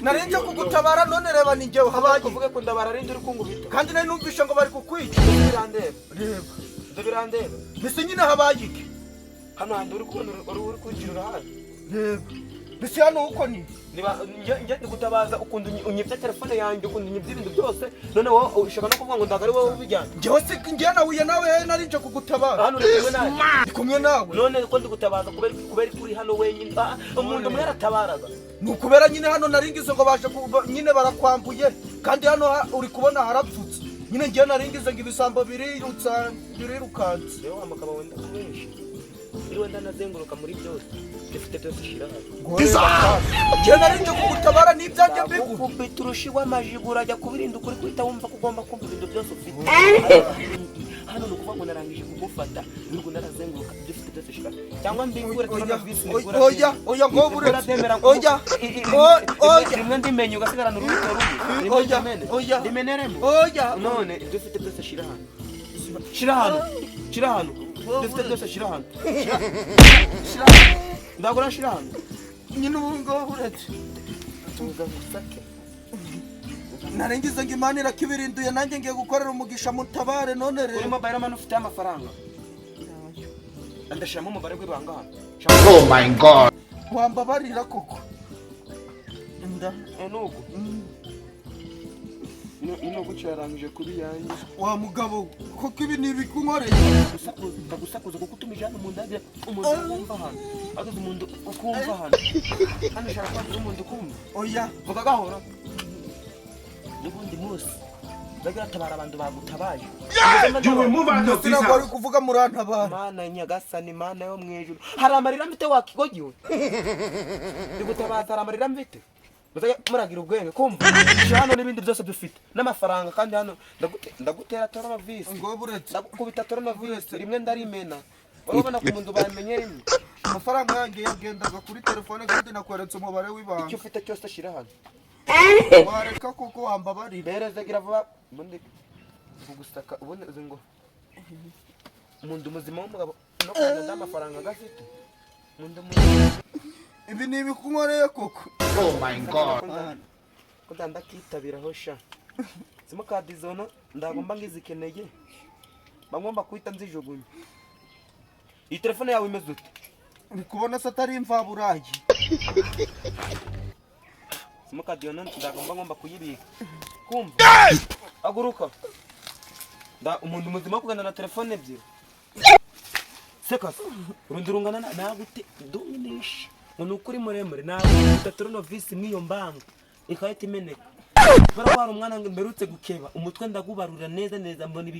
narenze kugutabara none reba ni njyewe habaye kuvuga ko ndabara rindi uri kungubita kandi nari numvisha ngo bari kukwica birandeba mbese nyine habaye iki hano handi uri kubona uri kwicira hano reba mbese hano uko ni njye gutabaza ukunda unyibye telefone yanjye ukunda unyibye ibintu byose none wowe ushaka no kuvuga ngo ndagari wowe ubijyana njyewe se njye nahuye nawe narinje kugutabara hano uri kumwe nawe none ko ndi gutabaza kubera kuri hano wenyine umuntu umwe aratabaraga ni ukubera nyine hano naringize ngo baje nyine barakwambuye kandi hano uri kubona harapfutse nyine njye naringize ngo ibisambo birirukanse yewe amakaba wenda kubesha iri wenda nazenguruka muri byose ifite byose shiraha njye narinje kugutabara n'ibyanjye mbigu kubita urushi w'amajigura ajya kubirinda ukuri kwita wumva kugomba kumva ibintu byose ufite hano ni ukuvuga ngo narangije kugufata nirwo narazenguruka dufite byose shiraha cyangwa mbikure turavisi oya ngo buretse oya rimwe ndimenye ugasigarana urubuto rumwe ndimeneremo none dufite byose shiraha dufite byose shiraha ndagura shiraha nyine ubu ngo buretse tugasake narengize ngo Imana irakibirinduye nanjye ngiye gukorera umugisha mutabare none rero uri mobile man ufite amafaranga andashamo umubare w'ibanga oh my god wambabarira koko nda nuko ino gucarangije kuri yanjye wa mugabo koko ibi ni bikunkoreye ndagusakuza kuko utumijana mu ndabye umuntu wumva hano agaze umuntu ukumva hano shaka kwa umuntu ukumva oya vuga gahora n'ubundi munsi bagira tabara abantu bagutabaye sinabwo ari kuvuga murantabara mana nyagasani mana yo mwijuru hari amarira mfite wakigogiwe ndigutabaza amarira mfite muragira ubwenge kumva hano n'ibindi byose dufite n'amafaranga kandi hano ndagutera toronavisi ngo buretse ndagukubita toronavisi rimwe ndarimena urabona ko umuntu bamenye rimwe amafaranga yanjye yagendaga kuri telefone kandi nakweretse umubare w'ibanga icyo ufite cyose shira hano wareka kuko wambabarira hereza gira vuba ubundi kugusaka ubundi uzi ngo umuntu muzima w'umugabo no kugenda amafaranga gafite umuntu ibi ni ibikunkoreye koko oh my god ko ndakitabiraho sha simukadi zono ndagomba ngizikeneye bagomba kwita nzijugunye iyi telefone yawe imeze ute uri kubona se atari imvaburayi simukadi yono ndagomba kuyibika kumva aguruka umuntu muzima kugana na telefone ebyiri sekasa urundi rungana nagute dominisha ngo ukuri muremure nawe utaturonovisi mwiyo mbanga ikahita imeneka bara umwana ngo mberutse gukeba umutwe ndagubarura neza mbona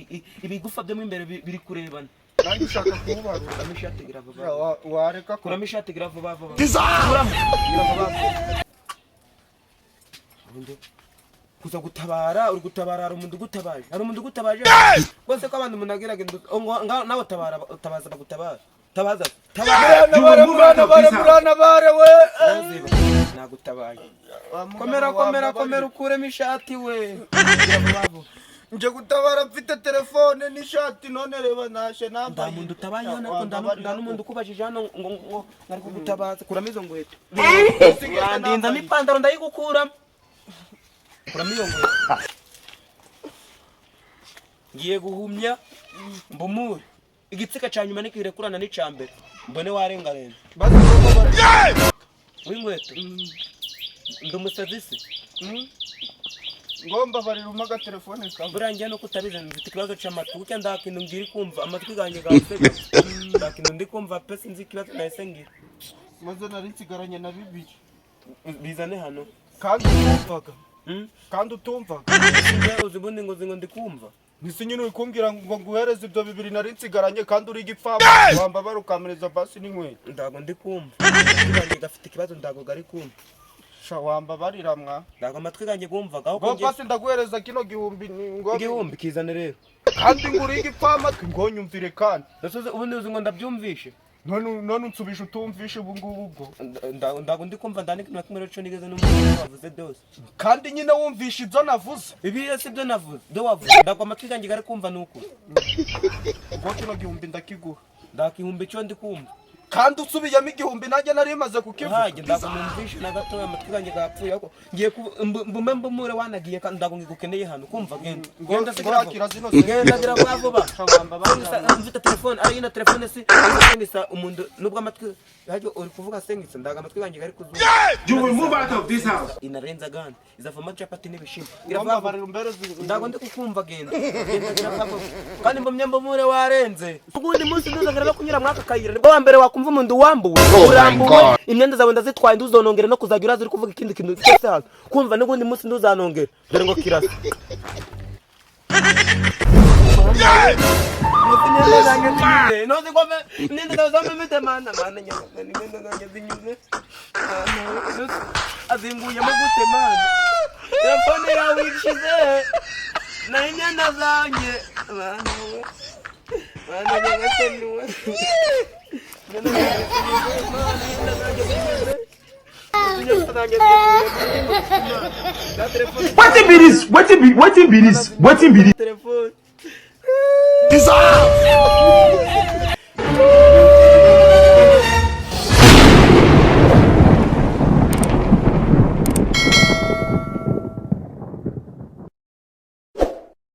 ibigufa byo mu imbere biri kurebana nanjye ushaka kubarura amishati grave wareka kura amishati grave bava kuza gutabara uri gutabara hari umuntu gutabaje rwose ko abantu munageraga nawe utabaza bagutabara tabaza muranabare we nagutabaye komera ukuremo ishati we nje gutabara mfite telefone n'ishati none reba nashe nambaye ndamuntu utabaye hano nda n'umuntu kubajije hano ngo nari kugutabaza kuramo izo ngweto ndinza n'ipantaro ndayigukuramo kuramo iyo ngweto ngiye guhumya mbumure igitsika cyanyuma nikire kurana n'icambere mbone warengarenga w'inkweto ndumusadisi ngomba bari rumaga telefone ka burangiye no kutabiza mfite ikibazo cy'amatwi kuko ndakintu ngiri kumva amatwi ganje gafite ndakintu ndi kumva pesi nzi kibazo nahise ngira maze nari nsigaranye na bibiri bizane hano kandi utumvaga uzi bundi ngo ndi kumva nisi nyine uri kumbwira ngo nguhereze ibyo bibiri nari nsigaranye kandi uri igipfaba wamba barukamereza basi n'inkweto ndago ndi kumva kandi gafite ikibazo ndago gari kumva sha wamba bariramwa ndago amatwi ganje gumvaga aho konje basi ndaguhereza kino igihumbi kizane rero kandi nguri igipfama amatwi ngonyumvire kandi nasoze ubundi uzi ngo ndabyumvishe none unsubije utumvishe ubu ngubu ubwo ndago ndi kumva ndandika na kimwe cyo nigeze n'umuntu wavuze byose kandi nyine wumvishe ibyo navuze ibiye si byo navuze byo wavuze ndakwa amatwi gange gari kumva nuko ubwo kino gihumbi ndakiguha ndakihumbi cyo ndi kumva kandi usubiyemo igihumbi nanjye nari maze kukivuga haje ndakumvishe na gatoya amatwi gange gapfuye ako ngiye mbume mbumure wanagiye ndago ngigukeneye hano kumva genda sikira zino genda gira vuba mfite telefone ari ina telefone si sengisa umuntu nubwo amatwi haje uri kuvuga sengisa ndaga amatwi gange gari kuzuba you will move out of this house inarenza gandi izava amacapati n'ibishimbo irava bari rumbere ndago ndi kukumva genda gira vuba kandi mbumye mbumure warenze ubundi munsi nduzagaraba kunyura mwaka kayira nibwo wa mbere wakumva umuntu wambuwe urambuwe imyenda zawe ndazitwaye nduzonongera no kuzagira urazi uri kuvuga ikindi kintu cyose hano kumva n'ubundi munsi nduzanongera dore ngo kirasa nozi kome imyenda zawe zamemete mana nyama imyenda zanjye zinyuze azinguyemo gute mana telefone yawe ishize na imyenda zanjye mana we mana nyagasaniwe What be this?